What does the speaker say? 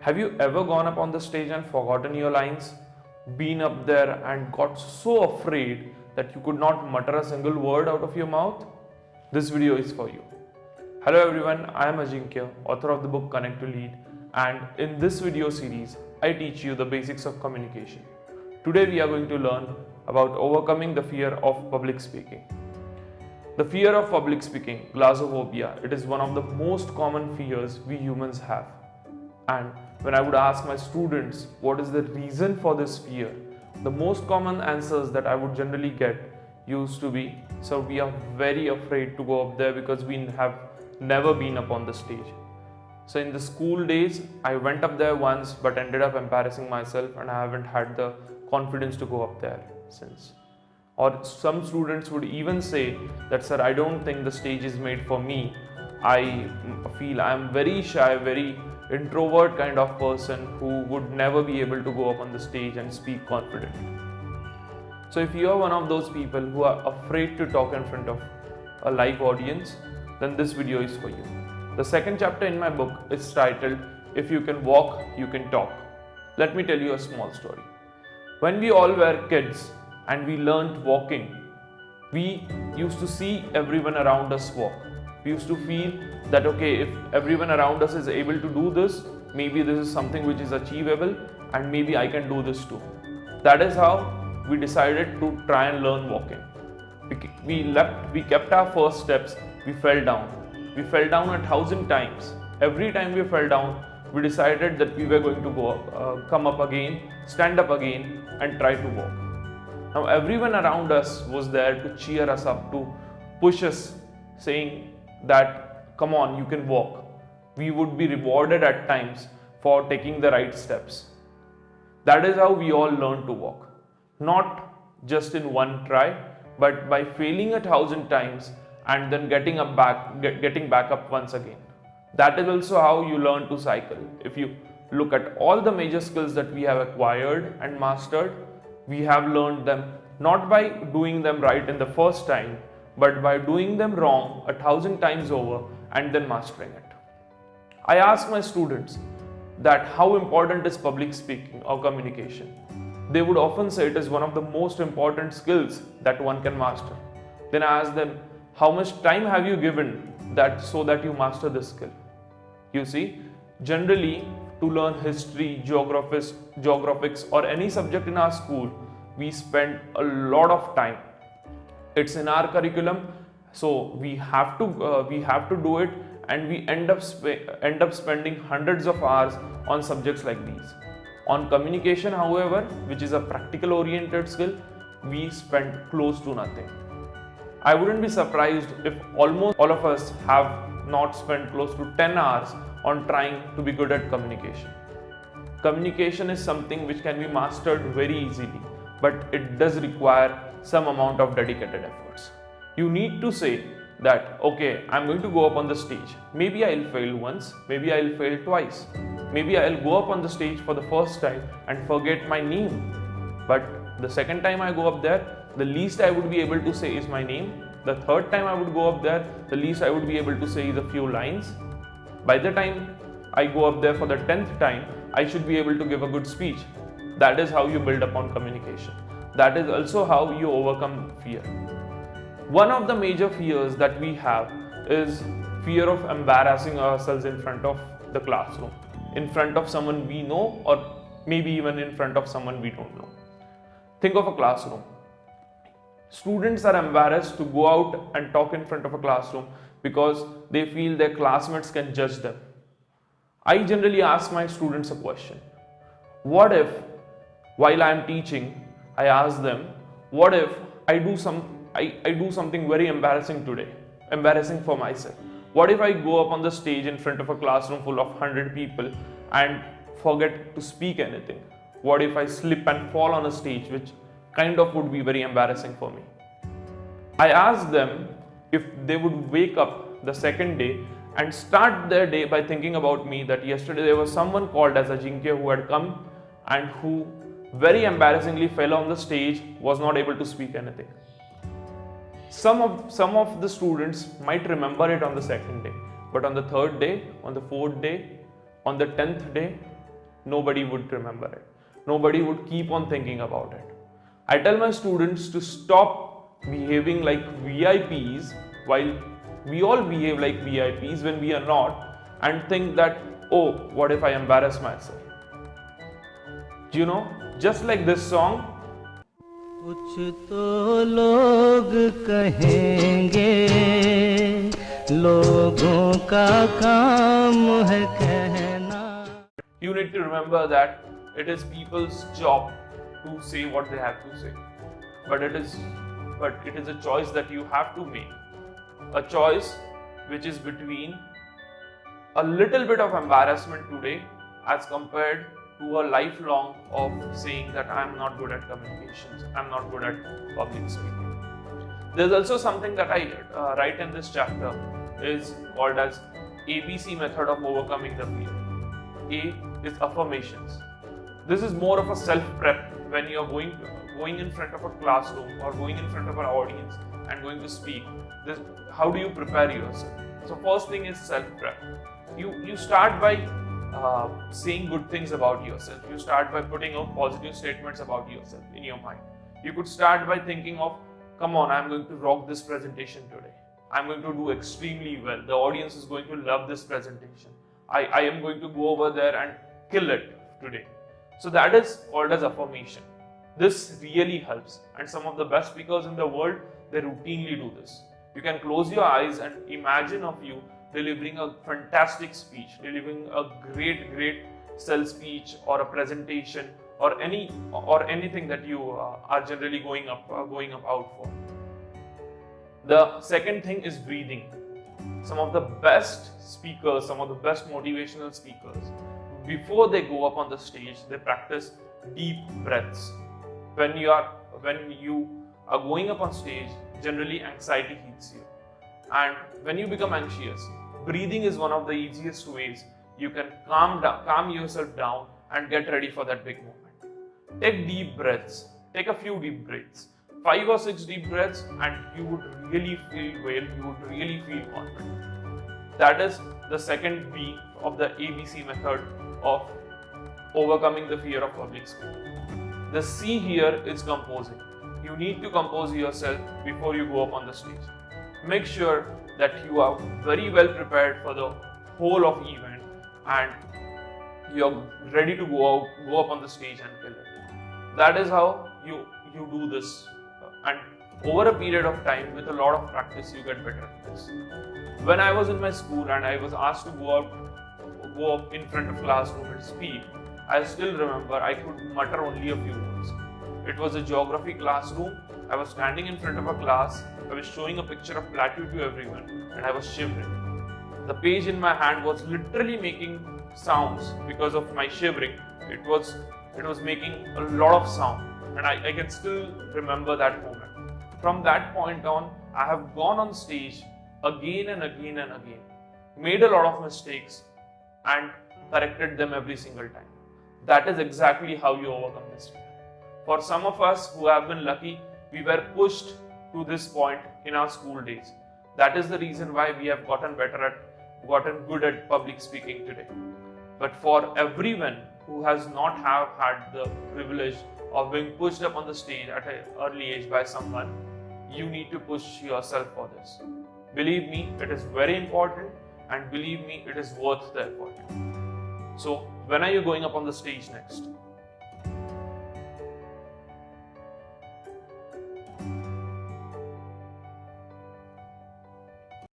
Have you ever gone up on the stage and forgotten your lines? Been up there and got so afraid that you could not mutter a single word out of your mouth? This video is for you. Hello everyone, I am Ajinkya, author of the book Connect to Lead, and in this video series, I teach you the basics of communication. Today we are going to learn about overcoming the fear of public speaking. The fear of public speaking, glossophobia, it is one of the most common fears we humans have. And when I would ask my students what is the reason for this fear, the most common answers that I would generally get used to be, so we are very afraid to go up there because we have never been up on the stage. So in the school days, I went up there once but ended up embarrassing myself, and I haven't had the confidence to go up there since. Or some students would even say that, sir, I don't think the stage is made for me. I feel I am very shy, very introvert kind of person who would never be able to go up on the stage and speak confidently. So if you are one of those people who are afraid to talk in front of a live audience, then this video is for you. The second chapter in my book is titled, If You Can Walk, You Can Talk. Let me tell you a small story. When we all were kids and we learned walking, we used to see everyone around us walk. We used to feel that, okay, if everyone around us is able to do this, maybe this is something which is achievable and maybe I can do this too. That is how we decided to try and learn walking. We kept our first steps, we fell down. We fell down 1,000 times. Every time we fell down, we decided that we were going to come up again, stand up again and try to walk. Now everyone around us was there to cheer us up, to push us, saying that, come on, you can walk. We would be rewarded at times for taking the right steps. That is how we all learn to walk. Not just in one try, but by failing 1,000 times and then getting back up once again. That is also how you learn to cycle. If you look at all the major skills that we have acquired and mastered, we have learned them not by doing them right in the first time, but by doing them wrong 1,000 times over and then mastering it. I ask my students that how important is public speaking or communication. They would often say it is one of the most important skills that one can master. Then I ask them, how much time have you given so that you master this skill? You see, generally to learn history, geographics or any subject in our school, we spend a lot of time. It's in our curriculum, so we have to do it, and we end up spending hundreds of hours on subjects like these. On communication, however, which is a practical oriented skill, we spend close to nothing. I wouldn't be surprised if almost all of us have not spent close to 10 hours on trying to be good at communication. Communication is something which can be mastered very easily, but it does require some amount of dedicated efforts. You need to say that, okay, I'm going to go up on the stage. Maybe I'll fail once, maybe I'll fail twice. Maybe I'll go up on the stage for the first time and forget my name. But the second time I go up there, the least I would be able to say is my name. The third time I would go up there, the least I would be able to say is a few lines. By the time I go up there for the 10th time, I should be able to give a good speech. That is how you build upon communication. That is also how you overcome fear. One of the major fears that we have is fear of embarrassing ourselves in front of the classroom, in front of someone we know, or maybe even in front of someone we don't know. Think of a classroom. Students are embarrassed to go out and talk in front of a classroom because they feel their classmates can judge them. I generally ask my students a question. What if, while I am teaching, I ask them, what if I do something very embarrassing today, embarrassing for myself? What if I go up on the stage in front of a classroom full of 100 people and forget to speak anything? What if I slip and fall on a stage, which kind of would be very embarrassing for me? I asked them if they would wake up the second day and start their day by thinking about me, that yesterday there was someone called as Ajinkya who had come and who very embarrassingly fell on the stage, was not able to speak anything. Some of the students might remember it on the second day, but on the third day, on the fourth day, on the 10th day, nobody would remember it. Nobody would keep on thinking about it. I tell my students to stop behaving like VIPs while we all behave like VIPs when we are not, and think that, oh, what if I embarrass myself? Do you know, just like this song, कुछ तो लोग कहेंगे, लोगों का काम है कहना. you need to remember that it is people's job to say what they have to say, but it is a choice that you have to make, a choice which is between a little bit of embarrassment today as compared to a lifelong of saying that I am not good at communications, I am not good at public speaking. There's also something that I write in this chapter is called as ABC method of overcoming the fear. A is affirmations. This is more of a self-prep when you're going in front of a classroom or going in front of an audience and going to speak. How do you prepare yourself? So first thing is self-prep. You start by saying good things about yourself. You start by putting out positive statements about yourself in your mind. You could start by thinking of, come on, I'm going to rock this presentation today. I'm going to do extremely well. The audience is going to love this presentation. I am going to go over there and kill it today. So that is called as affirmation. This really helps, and some of the best speakers in the world, they routinely do this. You can close your eyes and imagine of you delivering a fantastic speech, delivering a great sales speech or a presentation or anything that you are generally going up out for. The second thing is breathing. Some of the best speakers, some of the best motivational speakers, before they go up on the stage, they practice deep breaths. When you are going up on stage, generally anxiety hits you, and when you become anxious, breathing is one of the easiest ways you can calm yourself down and get ready for that big moment. Take deep breaths. Take a few deep breaths. 5 or 6 deep breaths, and you would really feel well. You would really feel confident. That is the second B of the ABC method of overcoming the fear of public speaking. The C here is composing. You need to compose yourself before you go up on the stage. Make sure that you are very well prepared for the whole of event and you're ready to go up on the stage and kill it. That is how you do this, and over a period of time, with a lot of practice, you get better at this. When I was in my school and I was asked to go up in front of classroom and speak, I still remember I could mutter only a few words. It was a geography classroom. I was standing in front of a class. I was showing a picture of plateau to everyone, and I was shivering. The page in my hand was literally making sounds because of my shivering. It was making a lot of sound, and I can still remember that moment. From that point on, I have gone on stage again and again and again, made a lot of mistakes, and corrected them every single time. That is exactly how you overcome this fear. For some of us who have been lucky, we were pushed to this point in our school days. That is the reason why we have gotten good at public speaking today. But for everyone who has not had the privilege of being pushed up on the stage at an early age by someone, you need to push yourself for this. Believe me, it is very important, and believe me, it is worth the effort. So, when are you going up on the stage next?